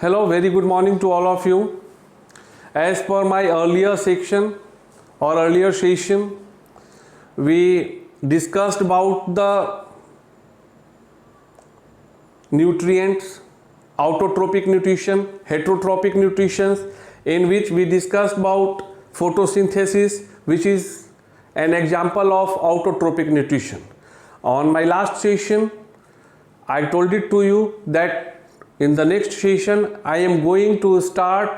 Hello, very good morning to all of you. As per my earlier section or earlier session, we discussed about the nutrients, autotrophic nutrition, heterotrophic nutrition, in which we discussed about photosynthesis, which is an example of autotrophic nutrition. On my last session, I told it to you that in the next session I am going to start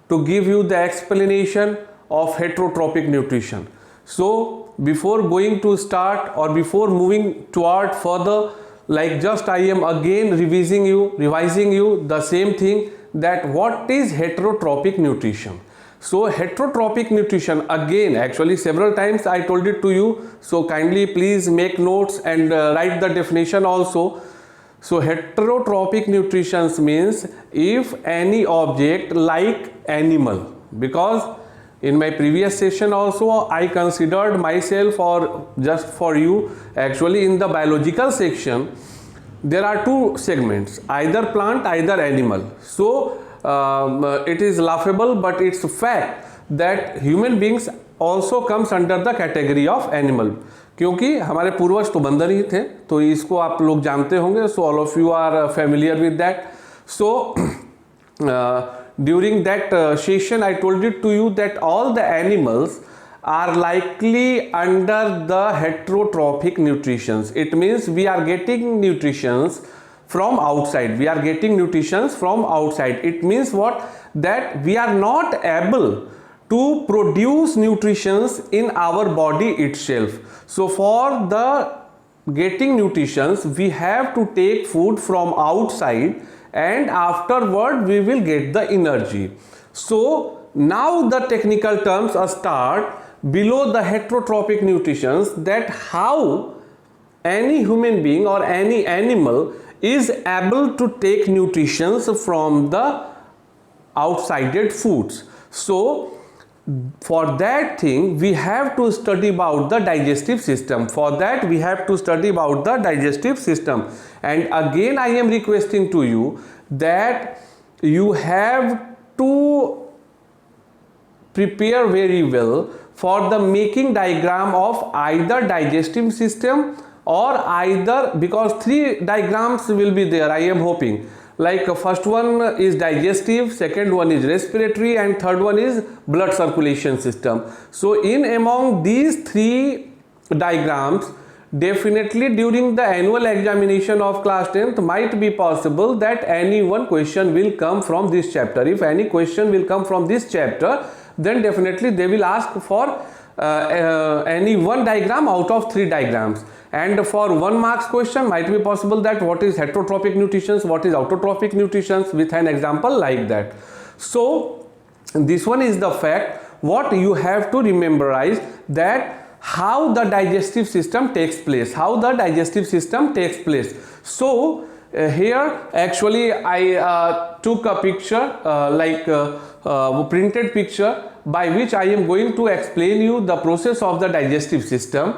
to give you the explanation of heterotrophic nutrition. So before going to start or before moving toward further, like just I am again revising you the same thing, that what is heterotrophic nutrition. So heterotrophic nutrition, again actually several times I told it to you, so kindly please make notes and write the definition also. So heterotrophic nutrition means if any object like animal, because in my previous session also I considered myself, or just for you, actually in the biological section there are two segments, either plant, either animal. So it is laughable, but it's a fact that human beings also comes under the category of animal, क्योंकि हमारे पूर्वज तो बंदर ही थे, तो इसको आप लोग जानते होंगे. So all of you are familiar with that. So during that session I told it to you that all the animals are likely under the heterotrophic nutrition. It means we are getting nutritions from outside. It means what? That we are not able to produce nutritions in our body itself. So for the getting nutritions we have to take food from outside, and afterward we will get the energy. So now the technical terms start below the heterotrophic nutrition, that how any human being or any animal is able to take nutritions from the outside foods. So for that thing we have to study about the digestive system. And again I am requesting to you that you have to prepare very well for the making diagram of either digestive system or either, because three diagrams will be there, I am hoping. Like first one is digestive, second one is respiratory, and third one is blood circulation system. So in among these three diagrams, definitely during the annual examination of class 10th might be possible that any one question will come from this chapter. If any question will come from this chapter, then definitely they will ask for any one diagram out of three diagrams. And for 1 marks question might be possible that what is heterotrophic nutrition, what is autotrophic nutrition, with an example like that. So this one is the fact what you have to memorize, that how the digestive system takes place. So here actually I took a picture printed picture by which I am going to explain you the process of the digestive system.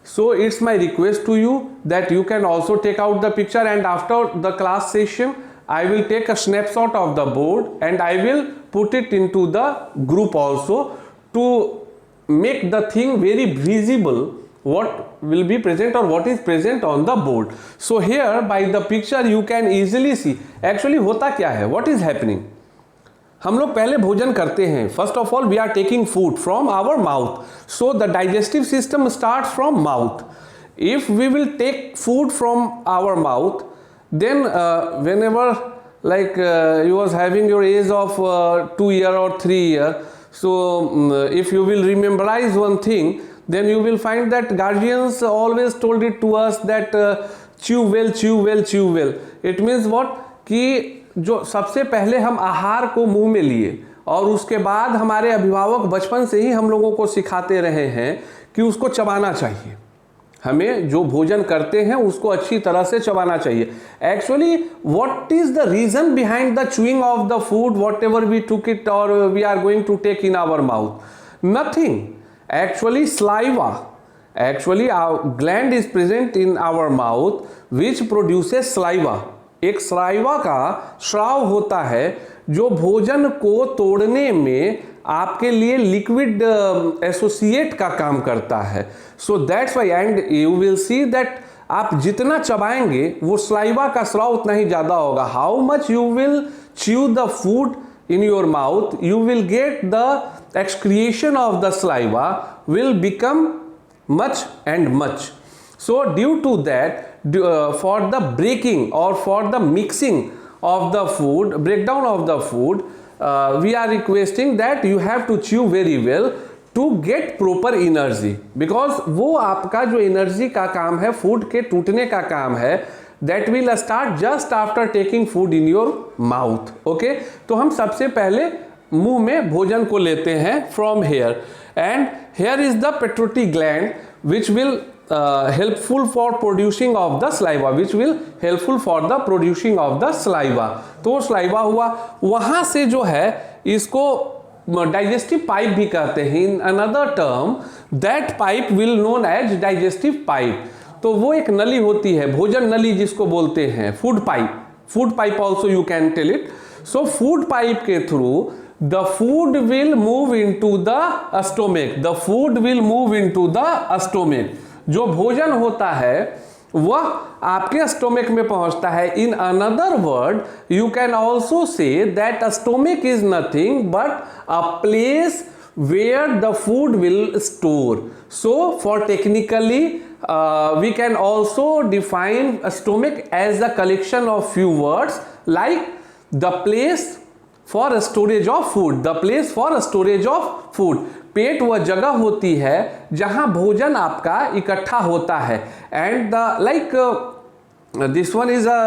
So it's my request to you that you can also take out the picture, and after the class session I will take a snapshot of the board and I will put it into the group also, to make the thing very visible, what will be present or what is present on the board. So here by the picture you can easily see actually होता क्या है, what is happening. हम लोग पहले भोजन करते हैं. First of all we are taking food from our mouth. So the digestive system start from mouth. If we will take food from our mouth, then whenever like you was having your age of 2 year or 3 year, so if you will rememberize one thing, then you will find that guardians always told it to us that chew well. It means what, कि जो सबसे पहले हम आहार को मुंह में लिए और उसके बाद हमारे अभिभावक बचपन से ही हम लोगों को सिखाते रहे हैं कि उसको चबाना चाहिए. हमें जो भोजन करते हैं उसको अच्छी तरह से चबाना चाहिए. Actually what is the reason behind the chewing of the food whatever we took it और we are going to take in our mouth? Nothing. Actually saliva. Actually our gland is present in our mouth which produces saliva. एक saliva का स्राव होता है जो भोजन को तोड़ने में आपके लिए लिक्विड एसोसिएट का काम करता है। So that's why and you will see that आप जितना चबाएंगे वो सलाइवा का स्राव उतना ही ज़्यादा होगा। How much you will chew the food in your mouth, you will get the excretion of the saliva will become much and much. So due to that, for the breaking or for the mixing of the food, breakdown of the food, we are requesting that you have to chew very well to get proper energy, because वो आपका जो energy का काम है, food के टूटने का काम है, that will start just after taking food in your mouth. Okay, तो हम सबसे पहले मुंह में भोजन को लेते हैं from here, and here is the pituitary gland which will helpful for producing of the saliva, which will helpful for the producing of the saliva. तो saliva हुआ, वहाँ से जो है इसको डाइजेस्टिव पाइप भी कहते हैं। In another term that pipe will known as digestive pipe. तो वो एक नली होती है, भोजन नली जिसको बोलते हैं, food pipe also you can tell it. So food pipe के through the food will move into the stomach, the food will move into the stomach. जो भोजन होता है वह आपके स्टोमेक में पहुंचता है। In another word you can also say that stomach is nothing but a place where the food will store. So for technically we can also define a stomach as a collection of few words like the place for storage of food, the place for storage of food. पेट वह जगह होती है जहां भोजन आपका इकट्ठा होता है। And like this one is a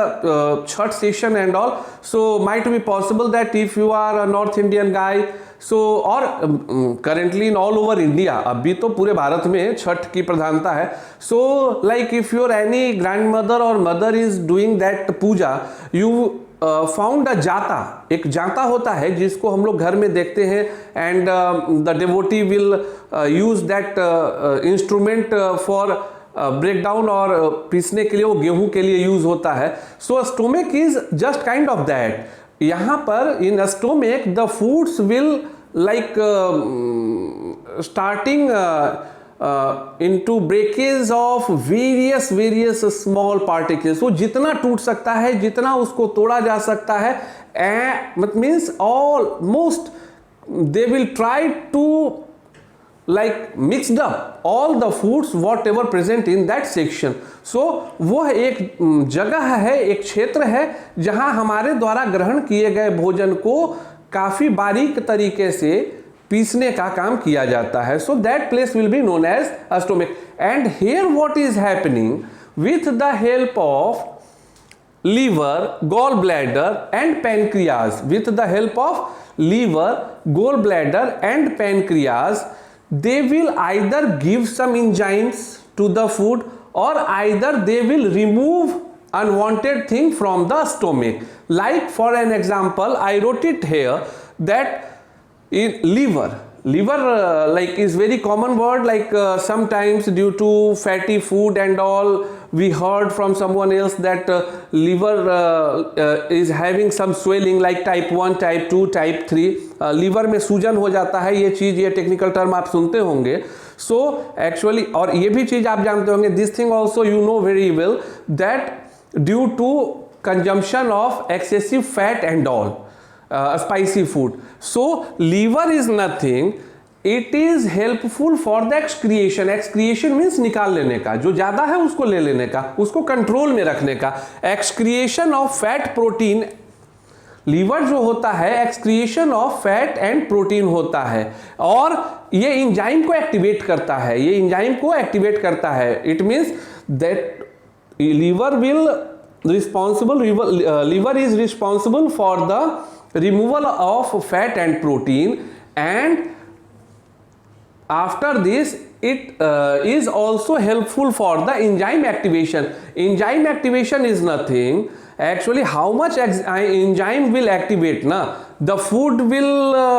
chhat session and all, so might be possible that if you are a North Indian guy, so or currently in all over India, अभी तो पूरे भारत में छठ की प्रधानता है। so like if your any grandmother or mother is doing that puja, you found a jata, एक जाता होता है जिसको हम लोग घर में देखते हैं, and the devotee will use that instrument for break down, और पीसने के लिए वो गेहूं के लिए यूज होता है। So stomach is just kind of that. यहाँ पर in stomach the foods will like starting into breakage of various small particles. वो जितना टूट सकता है, जितना उसको तोड़ा जा सकता है, means almost they will try to like mixed up all the foods whatever present in that section. So वह एक जगह है, एक क्षेत्र है जहां हमारे द्वारा ग्रहण किए गए भोजन को काफी बारीक तरीके से पीसने का काम किया जाता है। So that place will be known as stomach. And here what is happening with the help of liver, gall bladder and pancreas, with the help of liver, gall bladder and pancreas, they will either give some enzymes to the food or either they will remove unwanted thing from the stomach. Like for an example, I wrote it here that in liver like is very common word, like sometimes due to fatty food and all, we heard from someone else that liver is having some swelling like type 1, type 2, type 3. Liver में सूजन हो जाता है, ये चीज़, ये technical term आप सुनते होंगे। सो एक्चुअली, और ये भी चीज़ आप जानते होंगे, this thing also you know very well that due to consumption of excessive fat and all, spicy food. So liver is nothing, it is helpful for the excretion. Excretion means निकाल लेने का, जो ज़्यादा है उसको ले लेने का, उसको कंट्रोल में रखने का। excretion of fat protein, liver जो होता है excretion of fat and protein होता है, और ये इंजाइम को एक्टिवेट करता है, ये इंजाइम को एक्टिवेट करता है। It means that liver will responsible, liver is responsible for the removal of fat and protein, and after this it is also helpful for the enzyme activation. Enzyme activation is nothing, actually how much enzyme will activate na, the food will